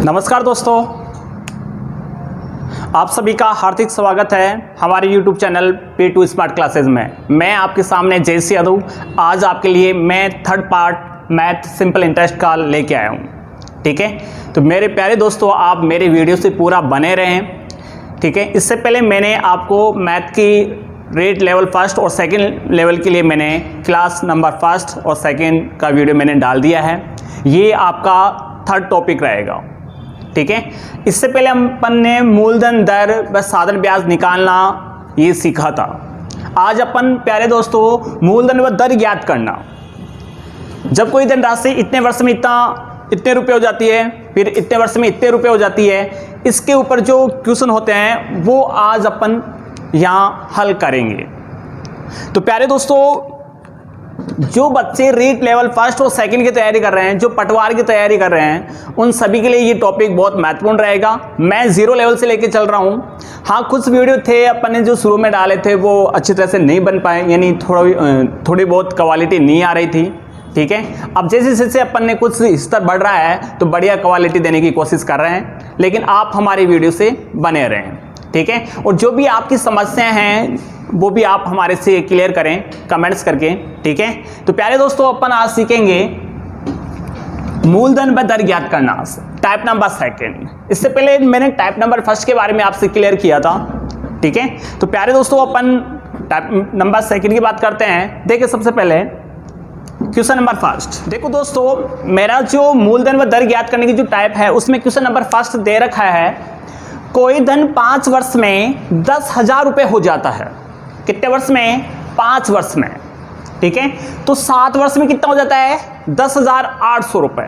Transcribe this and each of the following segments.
नमस्कार दोस्तों, आप सभी का हार्दिक स्वागत है हमारे YouTube channel P2 smart classes में। मैं आपके सामने जयसी यादव आज आपके लिए मैं third part math simple interest का लेके आया हूँ। ठीक है, तो मेरे प्यारे दोस्तों, आप मेरे वीडियो से पूरा बने रहें। ठीक है, इससे पहले मैंने आपको मैथ की रेट लेवल फर्स्ट और सेकंड लेवल के लिए मैंने क्लास नंबर फर्स्ट और सेकंड का वीडियो मैंने डाल दिया है। ये आपका थर्ड टॉपिक रहेगा। ठीक है, इससे पहले अपन ने मूलधन दर व साधारण ब्याज निकालना ये सीखा था। आज अपन प्यारे दोस्तों मूलधन व दर ज्ञात करना। जब कोई धनराशि इतने वर्ष में इतने रुपए हो जाती है, फिर इतने वर्ष में इतने रुपए हो जाती है, इसके ऊपर जो क्वेश्चन होते हैं वो आज अपन यहाँ हल करेंगे। तो प्यारे दोस्तों, जो बच्चे रीट लेवल फर्स्ट और सेकंड की तैयारी कर रहे हैं, जो पटवार की तैयारी कर रहे हैं, उन सभी के लिए ये टॉपिक बहुत महत्वपूर्ण रहेगा। मैं जीरो लेवल से लेके चल रहा हूँ। हाँ, कुछ वीडियो थे अपन ने जो शुरू में डाले थे वो अच्छी तरह से नहीं बन पाए, यानी थोड़ी बहुत क्वालिटी नहीं आ रही थी। ठीक है, अब जैसे जैसे अपन ने कुछ स्तर बढ़ रहा है तो बढ़िया क्वालिटी देने की कोशिश कर रहे हैं, लेकिन आप हमारी वीडियो से बने रहें। ठीक है, और जो भी आपकी समस्याएं हैं वो भी आप हमारे से क्लियर करें कमेंट्स करके। ठीक है, तो प्यारे दोस्तों, अपन आज सीखेंगे मूलधन व दर ज्ञात करना, टाइप नंबर सेकंड। इससे पहले मैंने टाइप नंबर फर्स्ट के बारे में आपसे क्लियर किया था। ठीक है, तो प्यारे दोस्तों, अपन टाइप नंबर सेकंड की बात करते हैं। देखिए, सबसे पहले क्वेश्चन नंबर फर्स्ट। देखो दोस्तों, मेरा जो मूलधन व दर ज्ञात करने की जो टाइप है उसमें क्वेश्चन नंबर फर्स्ट दे रखा है, कोई धन 5 वर्ष में 10,000 रुपये हो जाता है। कितने वर्ष में? 5 वर्ष में। ठीक है, तो 7 वर्ष में कितना हो जाता है? 10,800 रुपये।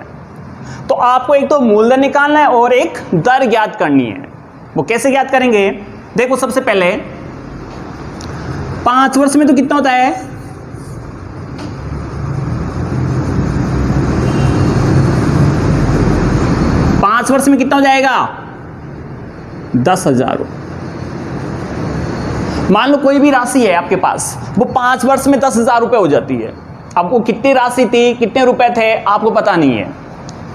तो आपको एक तो मूलधन निकालना है और एक दर ज्ञात करनी है। वो कैसे ज्ञात करेंगे? देखो, सबसे पहले 5 वर्ष में तो कितना होता है? 5 वर्ष में कितना हो जाएगा? 10,000 रुपये। मान लो कोई भी राशि है आपके पास, वो 5 वर्ष में 10,000 रुपये हो जाती है। अब वो कितनी राशि थी, कितने रुपए थे, आपको पता नहीं है।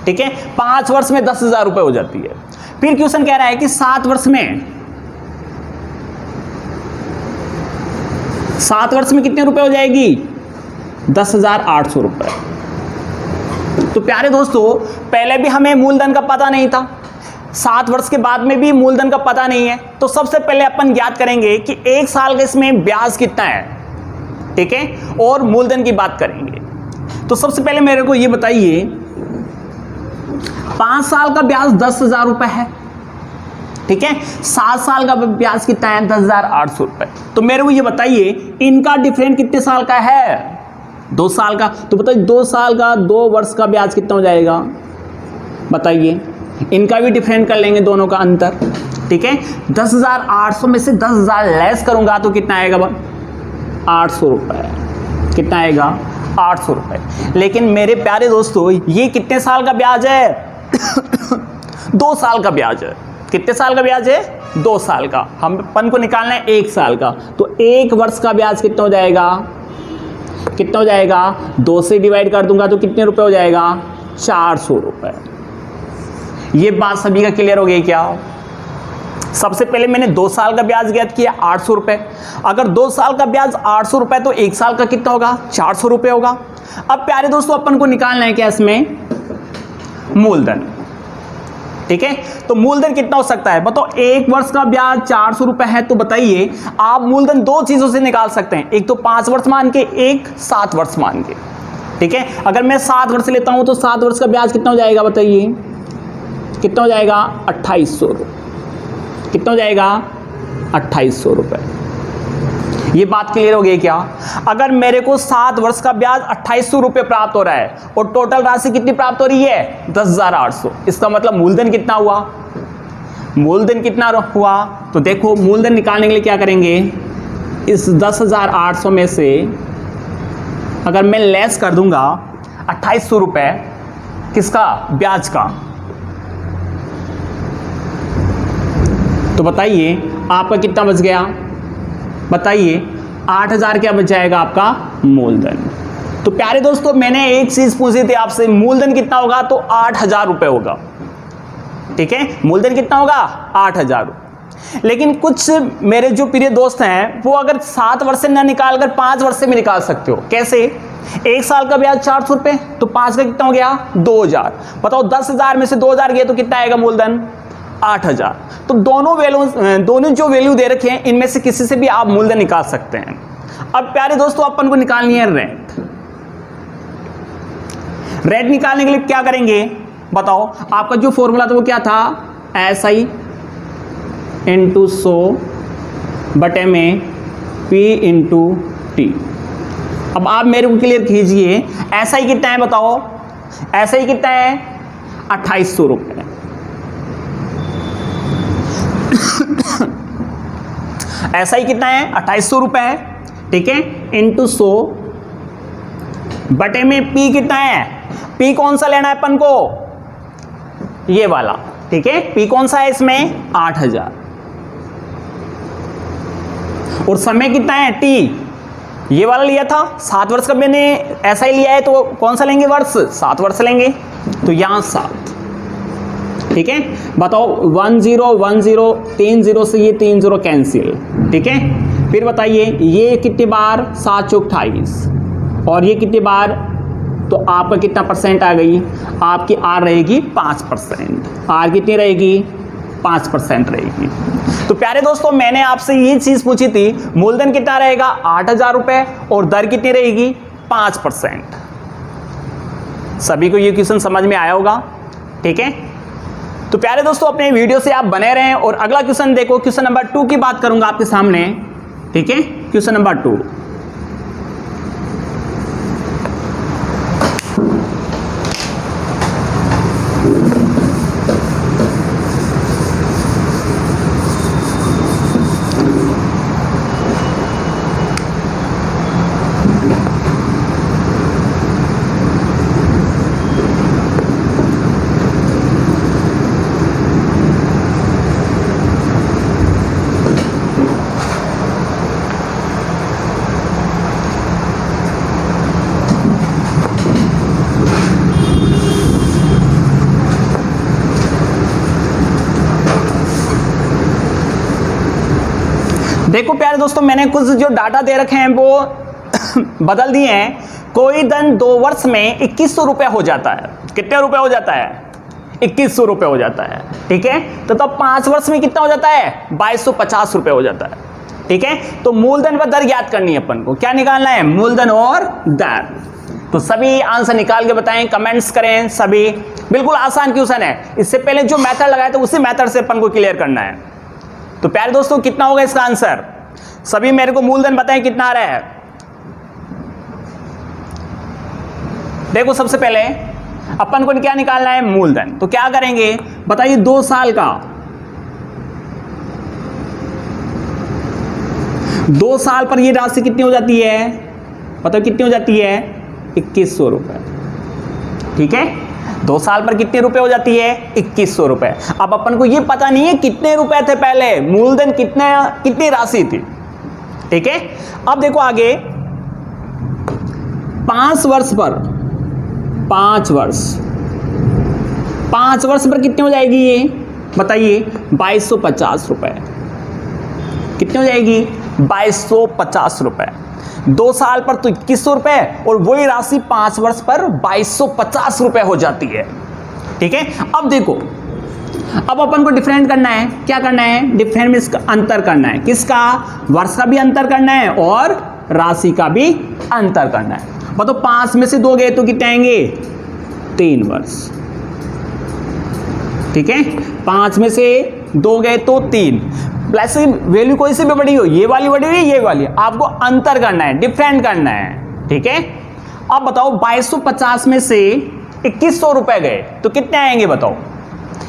ठीक है, 5 वर्ष में 10,000 रुपये हो जाती है। फिर क्वेश्चन कह रहा है कि 7 वर्ष में कितने रुपए हो जाएगी? 10,800 रुपये। तो प्यारे दोस्तों, पहले भी हमें मूलधन का पता नहीं था, 7 वर्ष के बाद में भी मूलधन का पता नहीं है। तो सबसे पहले अपन ज्ञात करेंगे कि 1 साल का इसमें ब्याज कितना है। ठीक है, और मूलधन की बात करेंगे। तो सबसे पहले मेरे को ये बताइए, 5 साल का ब्याज 10,000 रुपये है। ठीक है, 7 साल का ब्याज कितना है? 10,800 रुपये। तो मेरे को ये बताइए, इनका डिफरेंट कितने साल का है? 2 साल का। तो बताइए 2 साल का, 2 वर्ष का ब्याज कितना हो जाएगा? बताइए, इनका भी डिफरेंट कर लेंगे, दोनों का अंतर। ठीक है, 10,800 में से 10,000 लेस करूंगा तो कितना आएगा? 800 रुपये। कितना आएगा? 800 रुपये। लेकिन मेरे प्यारे दोस्तों, ये कितने साल का ब्याज है? 2 साल का ब्याज है। कितने साल का ब्याज है? 2 साल का। हम अपन को निकालना है 1 साल का। तो 1 वर्ष का ब्याज कितना हो जाएगा? कितना हो जाएगा? 2 से डिवाइड कर दूंगा तो कितने रुपए हो जाएगा? 400 रुपये। ये बात सभी का क्लियर हो गई क्या? सबसे पहले मैंने 2 साल का ब्याज ज्ञात किया 800 रुपये। अगर 2 साल का ब्याज 800 रुपये तो 1 साल का कितना होगा? 400 रुपये होगा। अब प्यारे दोस्तों, अपन को निकालना है क्या इसमें? मूलधन। ठीक है, तो मूलधन कितना हो सकता है बताओ? 1 वर्ष का ब्याज 400 रुपये है, तो बताइए आप मूलधन 2 चीजों से निकाल सकते हैं, एक तो 5 वर्ष मान के, एक 7 वर्ष मान के। ठीक है, अगर मैं 7 वर्ष लेता हूं तो 7 वर्ष का ब्याज कितना हो जाएगा? बताइए कितना हो जाएगा? 2800 रुपये। कितना हो जाएगा? 2800 रुपये। ये बात क्लियर हो गई क्या? अगर मेरे को 7 वर्ष का ब्याज 2800 रुपये प्राप्त हो रहा है और टोटल राशि कितनी प्राप्त हो रही है? 10,800। इसका मतलब मूलधन कितना हुआ? मूलधन कितना हुआ? तो देखो, मूलधन निकालने के लिए क्या करेंगे? इस 10,800 में से अगर मैं लेस कर दूंगा 2800 रुपये, किसका? ब्याज का, तो बताइए आपका कितना बच गया? बताइए 8,000 क्या बच जाएगा आपका? मूलधन। तो प्यारे दोस्तों, मैंने एक चीज पूछी थी आपसे, मूलधन कितना होगा? तो 8,000 रुपये होगा। ठीक है, मूलधन कितना होगा 8000। लेकिन कुछ मेरे जो प्रिय दोस्त हैं वो अगर 7 वर्ष से ना निकाल कर 5 वर्ष से भी निकाल सकते हो। कैसे? 1 साल का ब्याज 400 रुपए, तो 5 का कितना हो गया 2000। बताओ 10,000 में से 2000 गए तो कितना आएगा मूलधन 8000। तो दोनों जो वैल्यू दे रखे हैं इनमें से किसी से भी आप मूलधन निकाल सकते हैं। अब प्यारे दोस्तों अपन को निकालनी है रेट। रेट निकालने के लिए क्या करेंगे बताओ? आपका जो फॉर्मूला था वो क्या था? SI इंटू 100 बटे में P इंटू टी। अब आप मेरे को क्लियर कीजिए SI कितना है बताओ? SI कितना है 2800 रुपये। SI कितना है 2800 रुपये है, ठीक है, इंटू 100 बटे में P कितना है? P कौन सा लेना है अपन को? ये वाला, ठीक है। P कौन सा है इसमें 8000। और समय कितना है T? ये वाला लिया था 7 वर्ष का मैंने SI लिया है, तो कौन सा लेंगे वर्ष? 7 वर्ष लेंगे, तो यहां 7, ठीक है। बताओ 1 0 1 0 3 0 से ये 3 0 कैंसिल, ठीक है। फिर बताइए ये कितनी बार 7 चौक 28 और ये कितनी बार, तो आपका कितना परसेंट आ गई? आपकी R रहेगी 5%। R कितनी रहेगी? 5% रहेगी। तो प्यारे दोस्तों मैंने आपसे ये चीज पूछी थी, मूलधन कितना रहेगा 8000 रुपए और दर कितनी रहेगी 5%। सभी को ये क्वेश्चन समझ में आया होगा, ठीक है। तो प्यारे दोस्तों अपने वीडियो से आप बने रहें और अगला क्वेश्चन देखो। क्वेश्चन नंबर 2 की बात करूंगा आपके सामने, ठीक है। क्वेश्चन नंबर 2, देखो प्यारे दोस्तों मैंने कुछ जो डाटा दे रखे हैं वो बदल दिए हैं। कोई धन 2 वर्ष में 2100 रुपये हो जाता है। कितने रुपए हो जाता है? 2100 रुपये हो जाता है, ठीक है। तो तब 5 वर्ष में कितना हो जाता है? 2250 रुपये हो जाता है, ठीक है। तो मूलधन व दर ज्ञात करनी है अपन को। क्या निकालना है? मूलधन और दर। तो सभी आंसर निकाल के बताएं, कमेंट्स करें सभी। बिल्कुल आसान क्वेश्चन है। इससे पहले जो मेथड लगाया था उसी मेथड से अपन को क्लियर करना है। तो प्यारे दोस्तों कितना होगा इसका आंसर? सभी मेरे को मूलधन बताएं कितना आ रहा है। देखो सबसे पहले अपन को क्या निकालना है? मूलधन। तो क्या करेंगे बताइए? 2 साल का, 2 साल पर ये राशि कितनी हो जाती है? बताओ कितनी हो जाती है? 2100 रुपए, ठीक है। 2 साल पर कितने रुपए हो जाती है? 2100 रुपए। अब अपन को ये पता नहीं है कितने रुपए थे पहले, मूलधन कितनी राशि थी, ठीक है। अब देखो आगे 5 वर्ष पर, 5 वर्ष पर कितने हो जाएगी ये बताइए? 2250 रुपए। कितने हो जाएगी? 2250 रुपए। 2 साल पर तो 2100 रुपए और वही राशि 5 वर्ष पर 2250 रुपए हो जाती है, ठीक है। अब देखो अब अपन को डिफरेंट करना है। क्या करना है? डिफरेंट में इसका अंतर करना है। किसका? वर्ष का भी अंतर करना है और राशि का भी अंतर करना है। बताओ 5 में से 2 गए तो कितने आएंगे? 3 वर्ष, ठीक है। 5 में से 2 गए तो 3। प्लस वैल्यू कोई से भी बड़ी हो, ये वाली बड़ी हुई, ये वाली, आपको अंतर करना है, डिफरेंट करना है, ठीक है। अब बताओ 2250 में से 2100 रुपए गए तो कितने आएंगे? बताओ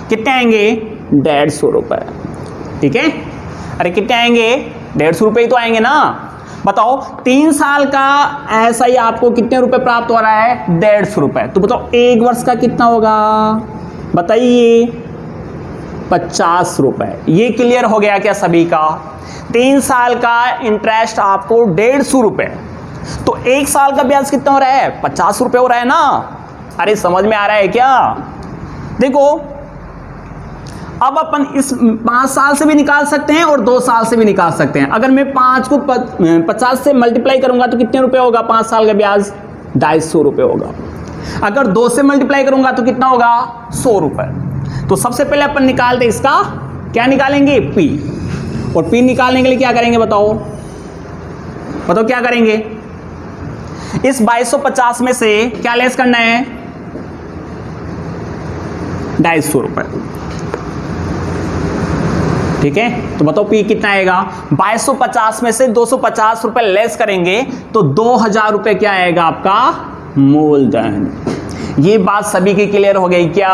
कितने आएंगे? 150 रुपए, ठीक है। अरे कितने आएंगे? 150 रुपए ही तो आएंगे ना। बताओ 3 साल का ऐसा ही आपको कितने रुपए प्राप्त हो रहा है? 150 रुपए। तो बताओ 1 वर्ष का कितना होगा बताइए? 50 रुपए। ये क्लियर हो गया क्या सभी का? 3 साल का इंटरेस्ट आपको 150 रुपए, तो 1 साल का ब्याज कितना हो रहा है? 50 रुपए हो रहा है ना। अरे समझ में आ रहा है क्या? देखो अब अपन इस 5 साल से भी निकाल सकते हैं और 2 साल से भी निकाल सकते हैं। अगर मैं 5 को 50 से मल्टीप्लाई करूंगा तो कितने रुपए होगा 5 साल का ब्याज? 250 रुपए होगा। अगर 2 से मल्टीप्लाई करूंगा तो कितना होगा? 100 रुपए। तो सबसे पहले अपन निकालते इसका, क्या निकालेंगे? पी। और पी निकालने के लिए क्या करेंगे बताओ? बताओ क्या करेंगे? इस 2250 में से क्या लेस करना है? 250 रुपए। ठीक है, तो बताओ पी कितना आएगा? 2250 में से 250 रुपए लेस करेंगे तो 2000 रुपए क्या आएगा आपका? मूलधन। ये बात सभी की क्लियर हो गई क्या?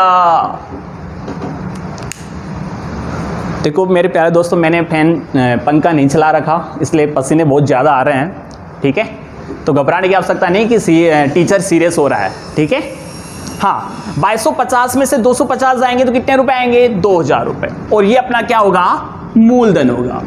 देखो मेरे प्यारे दोस्तों, मैंने फैन पंखा नहीं चला रखा, इसलिए पसीने बहुत ज़्यादा आ रहे हैं। ठीक है, तो घबराने की आवश्यकता नहीं कि टीचर सीरियस हो रहा है। ठीक है, हाँ, 2250 में से 250 जाएंगे तो कितने रुपए आएंगे? 2000 रुपए। और ये अपना क्या होगा? मूलधन होगा।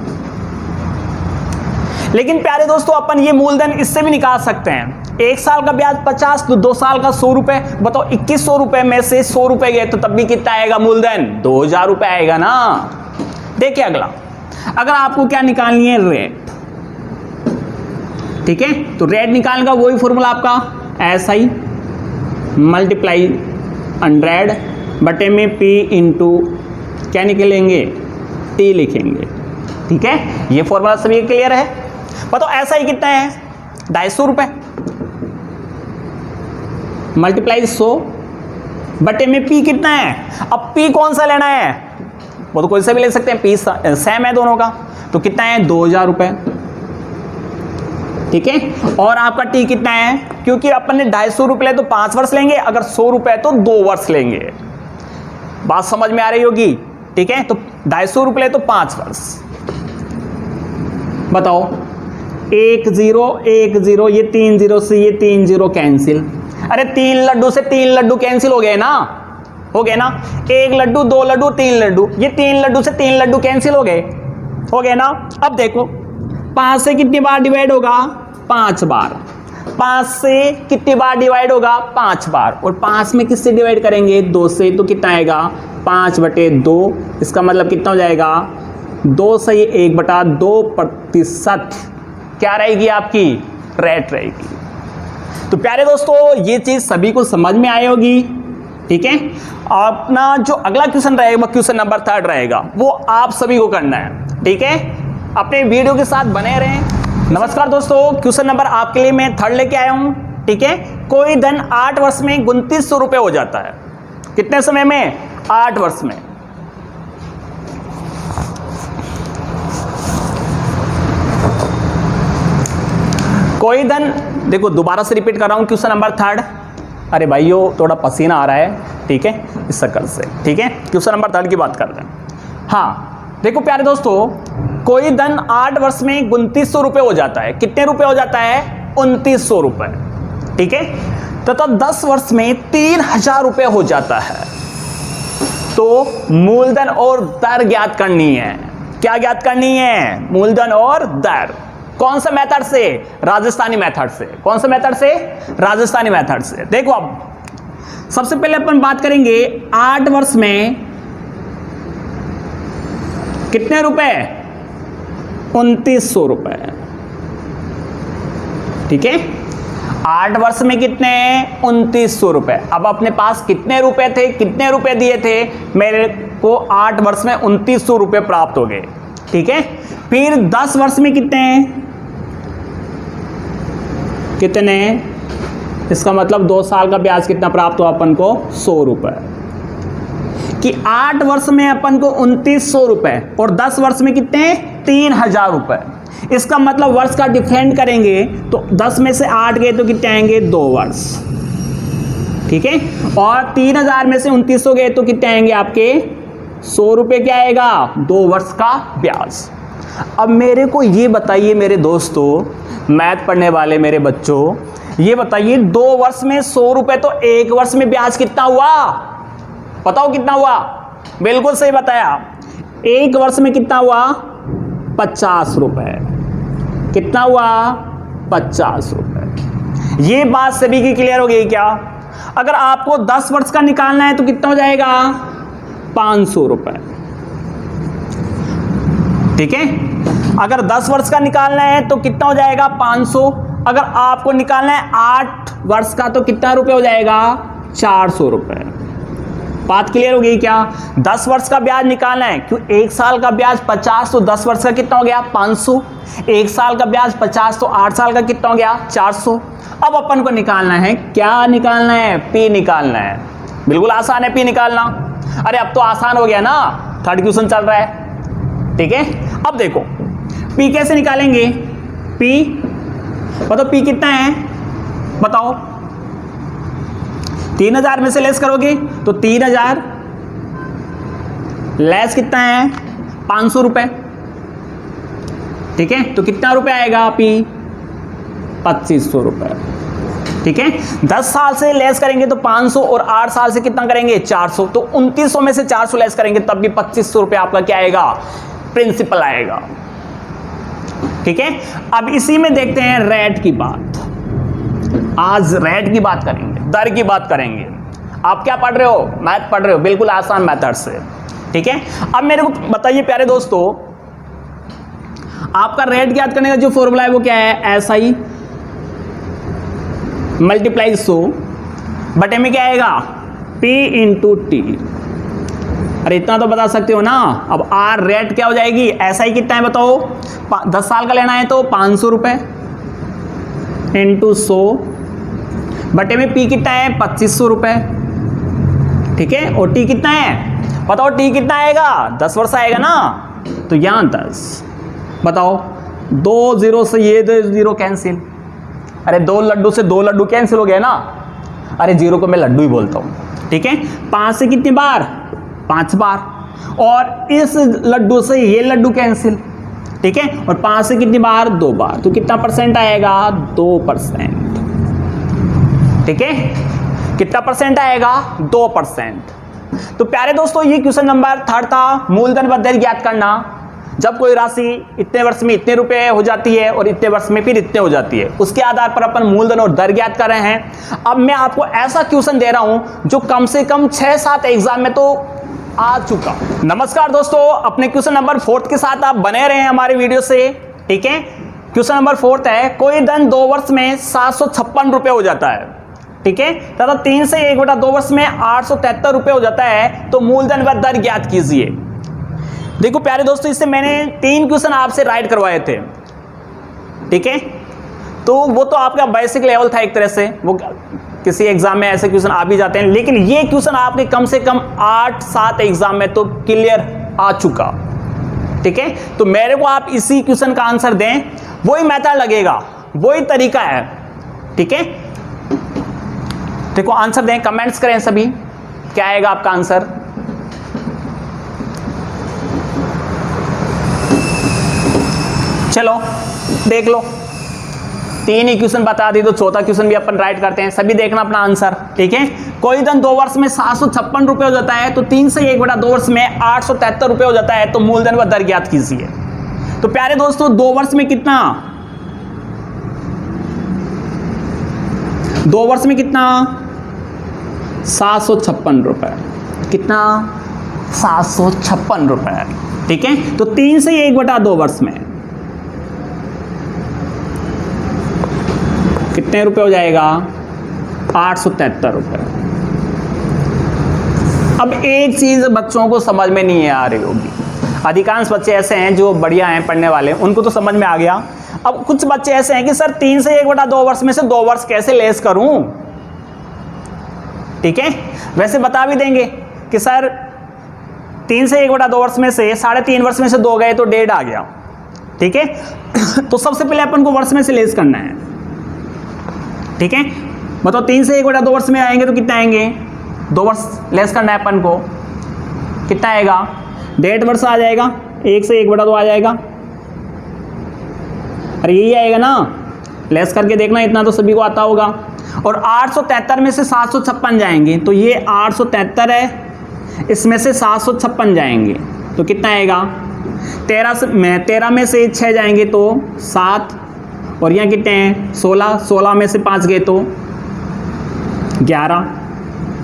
लेकिन प्यारे दोस्तों, अपन ये मूलधन इससे भी निकाल सकते हैं। 1 साल का ब्याज 50 तो 2 साल का 100 रुपए। बताओ 2100 रुपए में से 100 रुपए गए तो तब भी कितना आएगा मूलधन? 2000 रुपए आएगा ना। देखिए अगला, अगर आपको क्या निकालनी है? रेट। ठीक है, तो रेट निकालने का वही फॉर्मूला आपका SI मल्टीप्लाई 100 बटे में P इंटू क्या निकलेंगे? T लिखेंगे। ठीक है, ये फॉर्मूला सभी क्लियर है? बताओ SI कितना है? 250 रुपए मल्टीप्लाई 100 बटे में P कितना है? अब P कौन सा लेना है? वो तो कोई सा भी ले सकते हैं, P सेम है दोनों का। तो कितना है? 2000 रुपए। ठीक है, और आपका T कितना है? क्योंकि अपन ने 250 रुपए तो 5 वर्ष लेंगे, अगर 100 रुपए तो 2 वर्ष लेंगे। बात समझ में आ रही होगी? ठीक है, तो 250 रुपए तो 5 वर्ष। बताओ 1 0 1 0, ये 3 0 से ये 3 0 कैंसिल। अरे 3 लड्डू से 3 लड्डू कैंसिल हो गए ना, हो गए ना। 1 लड्डू 2 लड्डू 3 लड्डू, ये 3 लड्डू से 3 लड्डू कैंसिल हो गए ना। अब देखो 5 से कितनी बार डिवाइड होगा? 5 बार। 5 से कितनी बार डिवाइड होगा? 5 बार। और 5 में किससे डिवाइड करेंगे? 2 से। तो कितना आएगा? 5/2। इसका मतलब कितना हो जाएगा? 2 से 1/2% क्या रहेगी आपकी? रेट रहेगी। तो प्यारे दोस्तों, ये चीज सभी को समझ में आई होगी। ठीक है, अपना जो अगला क्वेश्चन रहेगा, क्वेश्चन नंबर 3 रहेगा, वो आप सभी को करना है। ठीक है, अपने वीडियो के साथ बने रहें। नमस्कार दोस्तों, क्वेश्चन नंबर आपके लिए मैं 3 लेके आया हूं। ठीक है, कोई धन 8 वर्ष में 2900 रुपए हो जाता है। कितने समय में? 8 वर्ष में। कोई धन, देखो दोबारा से रिपीट कर रहा हूं, क्वेश्चन नंबर 3। अरे भाइयों थोड़ा पसीना आ रहा है, ठीक है, इस शक्ल से। ठीक है, क्वेश्चन नंबर 3 की बात कर रहे हैं। हाँ देखो प्यारे दोस्तों, कोई धन 8 वर्ष में 2900 रुपए हो जाता है। कितने रुपए हो जाता है? 2900 रुपए। ठीक है, तथा 10 वर्ष में 3000 रुपए हो जाता है। तो मूलधन और दर ज्ञात करनी है। क्या ज्ञात करनी है? मूलधन और दर। कौन सा मेथड से? राजस्थानी मेथड से। कौन सा मेथड से? राजस्थानी मेथड से। देखो अब सबसे पहले अपन बात करेंगे 8 वर्ष में कितने रुपए? 2900 रुपए। ठीक है, 8 वर्ष में कितने? 2900 रुपए। अब अपने पास कितने रुपए थे? कितने रुपए दिए थे? मेरे को 8 वर्ष में 2900 रुपए प्राप्त हो गए। ठीक है, फिर 10 वर्ष में कितने? इसका मतलब 2 साल का ब्याज कितना प्राप्त हुआ अपन को? 100 रुपए। कि 8 वर्ष में अपन को 2900 रुपए और 10 वर्ष में कितने? 3000 रुपए। इसका मतलब वर्ष का डिफरेंट करेंगे तो 10 में से 8 गए तो कितने आएंगे? 2 वर्ष। ठीक है, और 3000 में से 2900 गए तो कितने आएंगे आपके? 100 रुपए। क्या आएगा? 2 वर्ष का ब्याज। अब मेरे को ये बताइए मेरे दोस्तों, मैथ पढ़ने वाले मेरे बच्चों, ये बताइए 2 वर्ष में 100 रुपए तो 1 वर्ष में ब्याज कितना हुआ? बताओ कितना हुआ? बिल्कुल सही बताया। 1 वर्ष में कितना हुआ? 50 रुपए। कितना हुआ? 50 रुपए। ये बात सभी की क्लियर हो गई क्या? अगर आपको 10 वर्ष का निकालना है तो कितना हो जाएगा? 500 रुपए। ठीक है। अगर 10 वर्ष का निकालना है तो कितना हो जाएगा 500। अगर आपको निकालना है 8 वर्ष का तो कितना रुपए हो जाएगा 400 रुपए। बात क्लियर हो गई क्या? 10 वर्ष का ब्याज निकालना है, क्यों 1 साल का ब्याज 50 तो 10 वर्ष का कितना हो गया 500। 1 साल का ब्याज 50 तो 8 साल का कितना हो गया 400। अब अपन को निकालना है, क्या निकालना है? पी निकालना है। बिल्कुल आसान है पी निकालना। अरे अब तो आसान हो गया ना, थर्ड क्वेश्चन चल रहा है। ठीक है, अब देखो पी कैसे निकालेंगे। पी बताओ, पी कितना है बताओ। 3000 में से लेस करोगे तो 3000 लेस कितना है 500 रुपए। ठीक है, तो कितना रुपए आएगा पी 2500 रुपए। ठीक है, 10 साल से लेस करेंगे तो 500 और 8 साल से कितना करेंगे 400, तो 2900 में से 400 लेस करेंगे तब भी 2500 रुपए आपका क्या आएगा प्रिंसिपल आएगा। ठीक है, अब इसी में देखते हैं रेट की बात। आज रेट की बात करेंगे, दर की बात करेंगे। आप क्या पढ़ रहे हो? मैथ पढ़ रहे हो, बिल्कुल आसान मेथड से। ठीक है, अब मेरे को बताइए प्यारे दोस्तों, आपका रेट ज्ञात करने का जो फॉर्मूला है वो क्या है? SI मल्टीप्लाई 100 बटे में क्या आएगा P इंटू टी। अरे इतना तो बता सकते हो ना। अब आर रेट क्या हो जाएगी? SI कितना है बताओ? 10 साल का लेना है तो 500 रुपए इंटू 100 बटे में P कितना है 2500 रुपए। ठीक है, और T कितना है बताओ? T कितना आएगा 10 वर्ष आएगा ना, तो यहां 10 बताओ। 2 0 से ये 2 0 कैंसिल। अरे 2 लड्डू से 2 लड्डू कैंसिल हो गया ना। अरे 0 को मैं लड्डू ही बोलता हूं। ठीक है, 5 से कितनी बार 5 बार, और इस लड्डू से ये लड्डू कैंसिल। ठीक है, और 5 से कितनी बार 2 बार, तो कितना परसेंट आएगा 2%। ठीक है, कितना परसेंट आएगा 2%। तो प्यारे दोस्तों ये क्वेश्चन नंबर 3 था, मूलधन व दर ज्ञात करना। जब कोई राशि इतने वर्ष में इतने रुपए हो जाती है और इतने वर्ष में फिर इतने हो जाती है, उसके आधार पर अपन मूलधन और दर ज्ञात कर रहे हैं। अब मैं आपको ऐसा क्वेश्चन दे रहा हूं जो कम से कम 6-7 एग्जाम में तो आ चुका। नमस्कार दोस्तों, अपने क्वेश्चन नंबर 4 के साथ आप बने रहे हैं हमारे वीडियो से। ठीक है, क्वेश्चन नंबर 4 है, कोई धन 2 वर्ष में 756 रुपए हो जाता है। ठीक है, तथा 3 से 1/2 वर्ष में 873 रुपए हो जाता है, तो मूलधन व दर ज्ञात कीजिए। देखो प्यारे दोस्तों, इससे मैंने 3 क्वेश्चन आपसे राइट करवाए थे। ठीक है, तो वो तो आपका बेसिक लेवल था एक तरह से, वो किसी एग्जाम में ऐसे क्वेश्चन आ भी जाते हैं, लेकिन ये क्वेश्चन आपके कम से कम 8-7 एग्जाम में तो क्लियर आ चुका। ठीक है, तो मेरे को आप इसी क्वेश्चन का आंसर दें, वही मेथड लगेगा, वही तरीका है। ठीक है, देखो आंसर दें, कमेंट्स करें सभी, क्या आएगा आपका आंसर। चलो देख लो, 3 ही क्वेश्चन बता दी तो 4था क्वेश्चन भी अपन राइट करते हैं। सभी देखना अपना आंसर। ठीक है, कोई धन 2 वर्ष में 756 रुपए हो जाता है, तो 3 से 1/2 वर्ष में 873 रुपए हो जाता है, तो मूलधन व दर ज्ञात कीजिए। तो प्यारे दोस्तों 2 वर्ष में कितना, 2 वर्ष में कितना 756 रुपए, कितना 756 रुपए। ठीक है, तो 3 से 1/2 वर्ष में कितने रुपए हो जाएगा 873 रुपए। अब एक चीज बच्चों को समझ में नहीं आ रही होगी, अधिकांश बच्चे ऐसे हैं जो बढ़िया हैं पढ़ने वाले, उनको तो समझ में आ गया। अब कुछ बच्चे ऐसे हैं कि सर 3 से 1/2 वर्ष में से 2 वर्ष कैसे लेस करूं। ठीक है, वैसे बता भी देंगे कि सर 3 से 1/2 वर्ष में से 3.5 वर्ष में से 2 गए तो 1.5 आ गया। ठीक है, तो सबसे पहले अपन को वर्ष में से लेस करना है। ठीक है, मतलब 3 से 1/2 वर्ष में आएंगे तो कितना आएंगे 2 वर्ष लेस करना है अपन को, कितना आएगा 1.5 वर्ष आ जाएगा, 1 से 1/2 आ जाएगा। अरे यही आएगा ना, लेस करके देखना, इतना तो सभी को आता होगा। और 873 में से 756 जाएंगे तो ये 873 है, इसमें से 756 जाएंगे तो कितना आएगा 13 में से 6 जाएंगे तो 7, और यहाँ कितने हैं 16 में से 5 गए तो 11।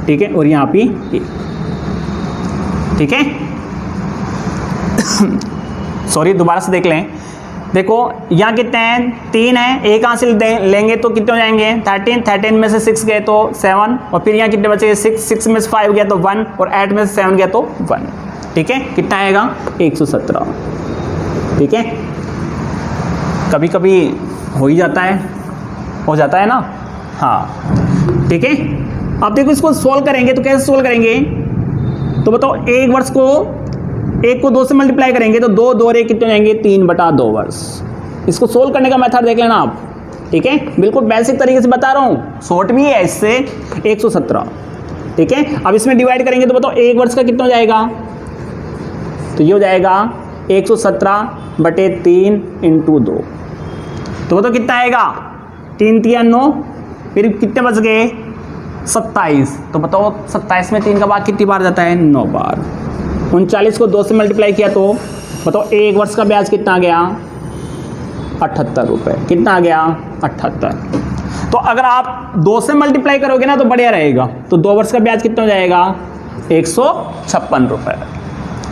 ठीक है, और यहाँ पे 1। ठीक है सॉरी दोबारा से देख लें। देखो यहाँ कितने हैं, 3 है, एक हासिल लेंगे तो कितने हो जाएंगे 13, 13 में से 6 गए तो 7, और फिर यहाँ कितने बचे 6, 6 में से 5 गया तो 1, और 8 में से 7 गया तो 1। ठीक है, कितना आएगा 117। ठीक है, कभी कभी हो ही जाता है, हो जाता है ना। हाँ ठीक है, अब देखो इसको सोल्व करेंगे तो कैसे सोल्व करेंगे, तो बताओ एक वर्ष को 1 को 2 से मल्टीप्लाई करेंगे तो 2 2 रे कितने हो जाएंगे 3/2 वर्ष। इसको सोल्व करने का मेथड देख लेना आप। ठीक है, बिल्कुल बेसिक तरीके से बता रहा हूँ, शॉर्ट भी है इससे। 117। ठीक है, अब इसमें डिवाइड करेंगे तो बताओ एक वर्ष का कितना हो जाएगा, तो ये हो जाएगा 117/3 × 2। तो बताओ कितना आएगा 3 3 9, फिर कितने बच गए 27। तो बताओ 27 में 3 का भाग कितनी बार जाता है 9 बार। 39 को 2 से मल्टीप्लाई किया तो बताओ एक वर्ष का ब्याज कितना आ गया 78 रुपये। कितना आ गया 78। तो अगर आप 2 से मल्टीप्लाई करोगे ना तो बढ़िया रहेगा, तो 2 वर्ष का ब्याज कितना हो जाएगा 156 रुपये।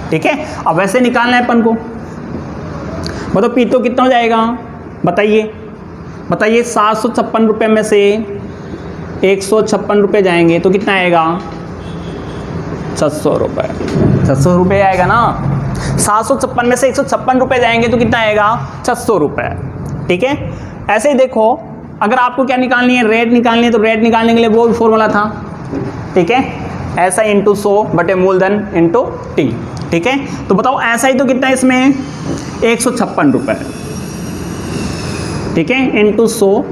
ठीक है, अब वैसे निकालना है अपन को। बताओ पीतो कितना हो जाएगा, बताइए बताइए। 756 रुपये में से 156 रुपये जाएंगे तो कितना आएगा 600 रुपये। 600 रुपये आएगा ना। 756 में से 156 रुपये जाएंगे तो कितना आएगा 600 रुपये। ठीक है, ऐसे ही देखो अगर आपको क्या निकालनी है, रेट निकालनी है, तो रेट निकालने के लिए वो भी फॉर्मूला था। ठीक है, ऐसा इंटू 100 बटे मूलधन इंटू टी। ठीक है, तो बताओ ऐसा ही तो कितना है इसमें 156 रुपये। ठीक है, इंटू 100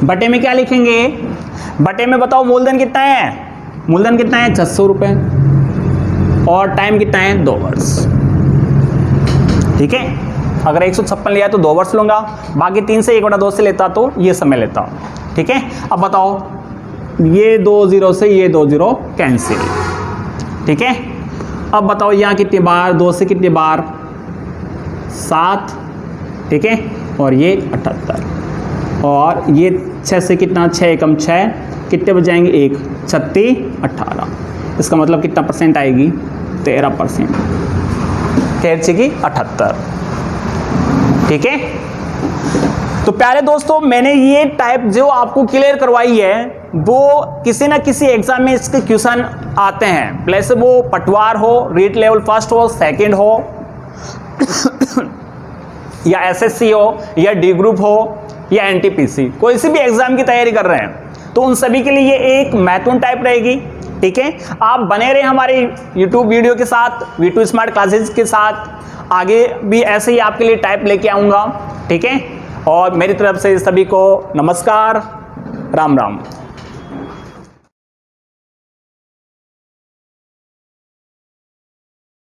बटे में क्या लिखेंगे, बटे में बताओ मूलधन कितना है, मूलधन कितना है 600 रुपये, और टाइम कितना है 2 वर्ष। ठीक है, अगर 156 लिया तो 2 वर्ष लूंगा, बाकी 3 से 1/2 से लेता तो ये समय लेता। ठीक है, अब बताओ ये 2 0 से ये 2 0 कैंसिल। ठीक है, अब बताओ यहाँ कितनी बार, 2 से कितनी बार 7। ठीक है, और ये 78, और ये 6 से कितना 6 एकम 6, कितने बच जाएंगे 1 36 18। इसका मतलब कितना परसेंट आएगी 13%। 78। ठीक है, तो प्यारे दोस्तों मैंने ये टाइप जो आपको क्लियर करवाई है वो किसी ना किसी एग्जाम में इसके क्वेश्चन आते हैं, प्लस वो पटवार हो, रीट लेवल फर्स्ट हो, सेकंड हो, या एसएससी हो, या डी ग्रुप हो, या एनटीपीसी, कोई सी भी एग्जाम की तैयारी कर रहे हैं तो उन सभी के लिए ये एक महत्वपूर्ण टाइप रहेगी। ठीक है, आप बने रहे हमारे यूट्यूब वीडियो के साथ, V2 स्मार्ट क्लासेस के साथ, आगे भी ऐसे ही आपके लिए टाइप लेके आऊँगा। ठीक है, और मेरी तरफ से सभी को नमस्कार, राम राम।